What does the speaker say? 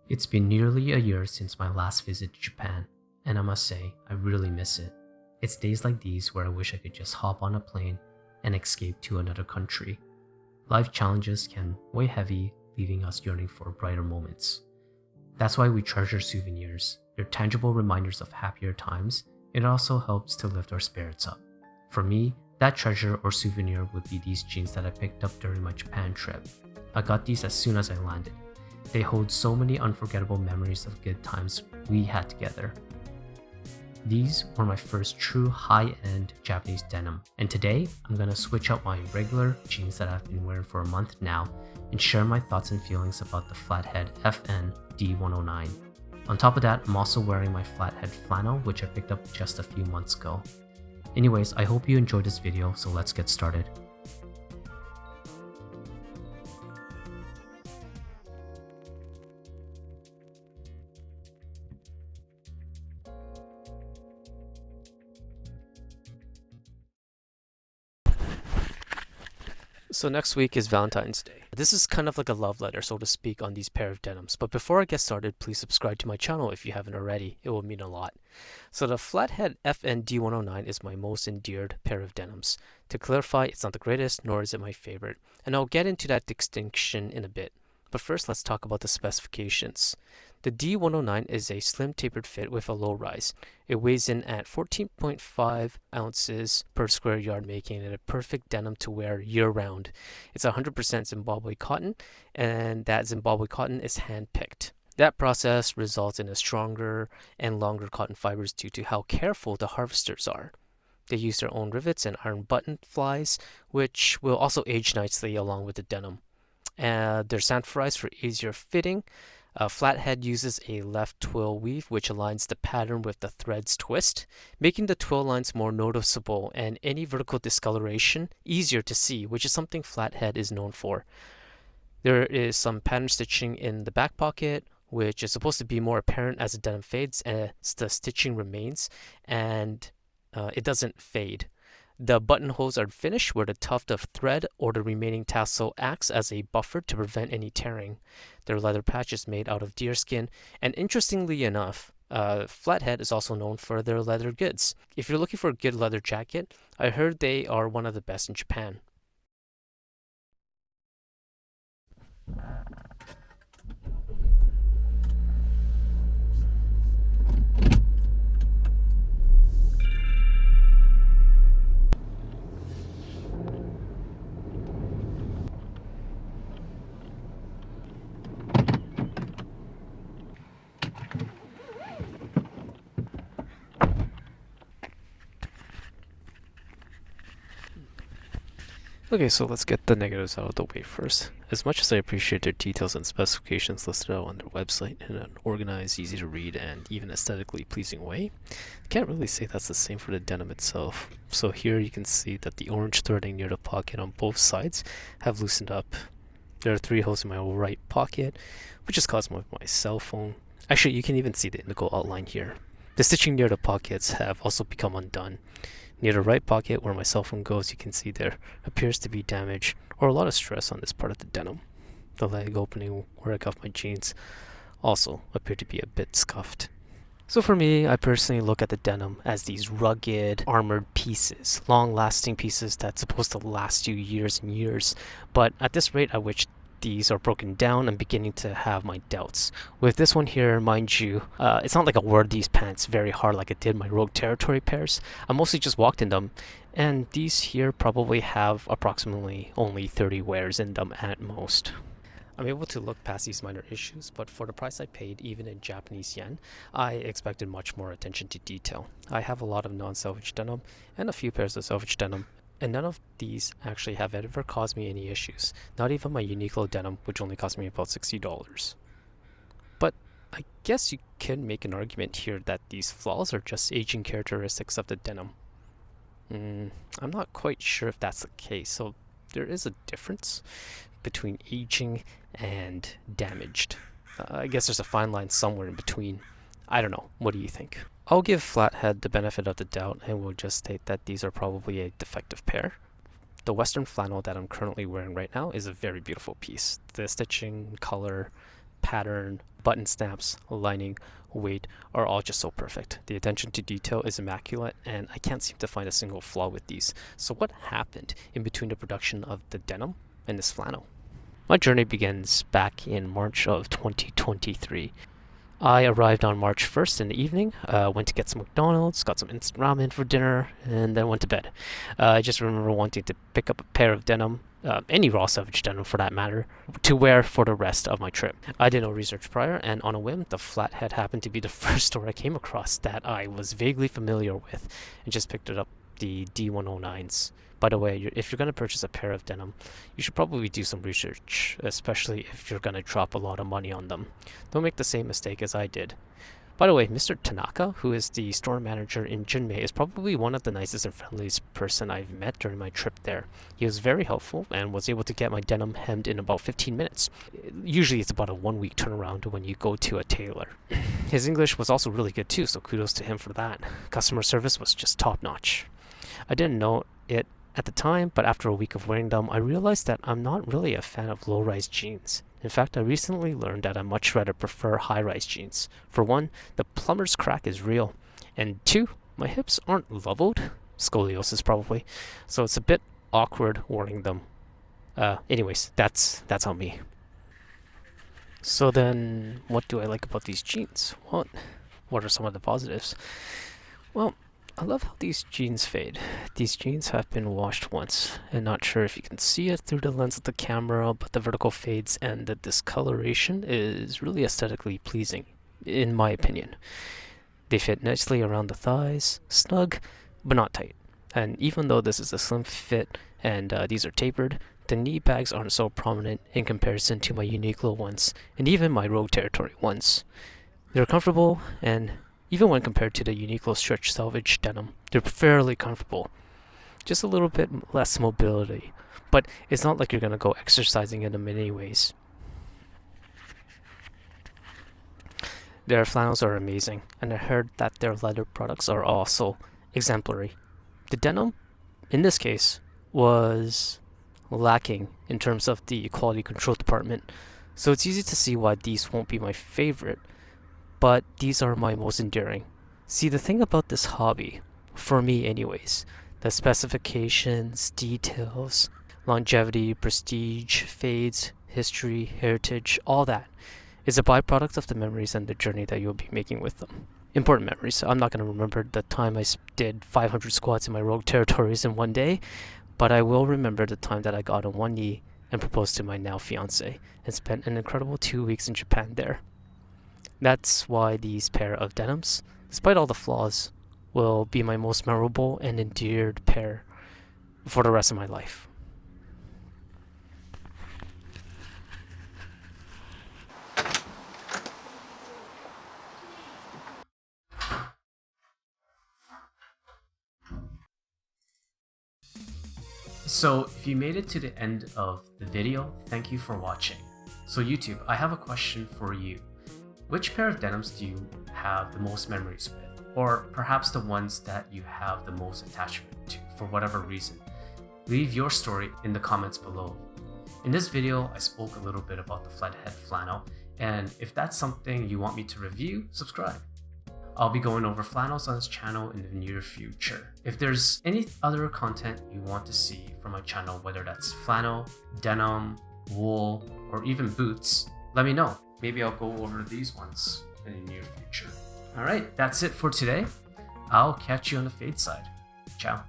It's been nearly a year since my last visit to Japan, and I must say, I really miss it. It's days like these where I wish I could just hop on a plane and escape to another country. Life challenges can weigh heavy, leaving us yearning for brighter moments. That's why we treasure souvenirs. They're tangible reminders of happier times, and it also helps to lift our spirits up. For me, that treasure or souvenir would be these jeans that I picked up during my Japan trip. I got these as soon as I landed. They hold so many unforgettable memories of good times we had together. These were my first true high-end Japanese denim, and today I'm gonna switch out my regular jeans that I've been wearing for a month now and share my thoughts and feelings about the Flathead FN D109. On top of that, I'm also wearing my Flathead flannel, which I picked up just a few months ago. Anyways, I hope you enjoyed this video, so let's get started. So next week is Valentine's Day. This is kind of like a love letter, so to speak, on these pair of denims. But before I get started, please subscribe to my channel if you haven't already. It will mean a lot. So the Flathead FN D109 is my most endeared pair of denims. To clarify, it's not the greatest, nor is it my favorite. And I'll get into that distinction in a bit. But first, let's talk about the specifications. The D109 is a slim tapered fit with a low rise. It weighs in at 14.5 ounces per square yard, making it a perfect denim to wear year-round. It's 100% Zimbabwe cotton, and that Zimbabwe cotton is hand-picked. That process results in a stronger and longer cotton fibers due to how careful the harvesters are. They use their own rivets and iron button flies, which will also age nicely along with the denim. They're sanforized for easier fitting. Flathead uses a left twill weave, which aligns the pattern with the thread's twist, making the twill lines more noticeable and any vertical discoloration easier to see, which is something Flathead is known for. There is some pattern stitching in the back pocket, which is supposed to be more apparent as the denim fades, as the stitching remains, and it doesn't fade. The buttonholes are finished where the tuft of thread or the remaining tassel acts as a buffer to prevent any tearing. Their leather patch is made out of deerskin, and interestingly enough, Flathead is also known for their leather goods. If you're looking for a good leather jacket, I heard they are one of the best in Japan. Okay, so let's get the negatives out of the way first. As much as I appreciate their details and specifications listed out on their website in an organized, easy to read, and even aesthetically pleasing way, I can't really say that's the same for the denim itself. So here you can see that the orange threading near the pocket on both sides have loosened up. There are 3 holes in my right pocket, which is caused by my cell phone. Actually, you can even see the indigo outline here. The stitching near the pockets have also become undone. Near the right pocket where my cell phone goes, you can see there appears to be damage or a lot of stress on this part of the denim. The leg opening where I cuff my jeans also appear to be a bit scuffed. So for me, I personally look at the denim as these rugged, armored pieces, long-lasting pieces that's supposed to last you years and years. But at this rate at which these are broken down, I'm beginning to have my doubts. With this one here, mind you, it's not like I wore these pants very hard like I did my Rogue Territory pairs. I mostly just walked in them, and these here probably have approximately only 30 wears in them at most. I'm able to look past these minor issues, but for the price I paid, even in Japanese yen, I expected much more attention to detail. I have a lot of non-selvage denim and a few pairs of selvage denim, and none of these actually have ever caused me any issues, not even my Uniqlo denim, which only cost me about $60. But I guess you can make an argument here that these flaws are just aging characteristics of the denim. I'm not quite sure if that's the case, so there is a difference between aging and damaged. I guess there's a fine line somewhere in between. I don't know. What do you think? I'll give Flathead the benefit of the doubt and will just state that these are probably a defective pair. The Western flannel that I'm currently wearing right now is a very beautiful piece. The stitching, color, pattern, button snaps, lining, weight are all just so perfect. The attention to detail is immaculate, and I can't seem to find a single flaw with these. So what happened in between the production of the denim and this flannel? My journey begins back in March of 2023. I arrived on March 1st in the evening, went to get some McDonald's, got some instant ramen for dinner, and then went to bed. I just remember wanting to pick up a pair of denim, any raw selvedge denim for that matter, to wear for the rest of my trip. I did no research prior, and on a whim, the Flathead happened to be the first store I came across that I was vaguely familiar with, and just picked it up, the D109s. By the way, if you're going to purchase a pair of denim, you should probably do some research, especially if you're going to drop a lot of money on them. Don't make the same mistake as I did. By the way, Mr. Tanaka, who is the store manager in Junmei, is probably one of the nicest and friendliest person I've met during my trip there. He was very helpful and was able to get my denim hemmed in about 15 minutes. Usually it's about a 1-week turnaround when you go to a tailor. His English was also really good too, so kudos to him for that. Customer service was just top-notch. I didn't know it at the time, but after a week of wearing them, I realized that I'm not really a fan of low-rise jeans. In fact, I recently learned that I much rather prefer high-rise jeans. For one, the plumber's crack is real, and two, my hips aren't leveled, scoliosis probably, so it's a bit awkward wearing them. Anyways, that's on me. So then, what do I like about these jeans? What are some of the positives? Well, I love how these jeans fade. These jeans have been washed once, and not sure if you can see it through the lens of the camera, but the vertical fades and the discoloration is really aesthetically pleasing, in my opinion. They fit nicely around the thighs, snug, but not tight. And even though this is a slim fit and these are tapered, the knee bags aren't so prominent in comparison to my Uniqlo ones, and even my Rogue Territory ones. They're comfortable, and even when compared to the Uniqlo stretch selvedge denim, they're fairly comfortable. Just a little bit less mobility, but it's not like you're going to go exercising in them in any ways. Their flannels are amazing, and I heard that their leather products are also exemplary. The denim, in this case, was lacking in terms of the quality control department, so it's easy to see why these won't be my favorite, but these are my most enduring. See, the thing about this hobby, for me anyways, the specifications, details, longevity, prestige, fades, history, heritage, all that is a byproduct of the memories and the journey that you'll be making with them. Important memories. I'm not going to remember the time I did 500 squats in my Rogue Territories in one day, but I will remember the time that I got on one knee and proposed to my now fiance and spent an incredible 2 weeks in Japan there. That's why these pair of denims, despite all the flaws, will be my most memorable and endeared pair for the rest of my life. So if you made it to the end of the video, thank you for watching. So YouTube, I have a question for you. Which pair of denims do you have the most memories with? Or perhaps the ones that you have the most attachment to for whatever reason? Leave your story in the comments below. In this video, I spoke a little bit about the Flathead flannel, and if that's something you want me to review, subscribe. I'll be going over flannels on this channel in the near future. If there's any other content you want to see from my channel, whether that's flannel, denim, wool, or even boots, let me know. Maybe I'll go over these ones in the near future. Alright, that's it for today. I'll catch you on the fade side. Ciao.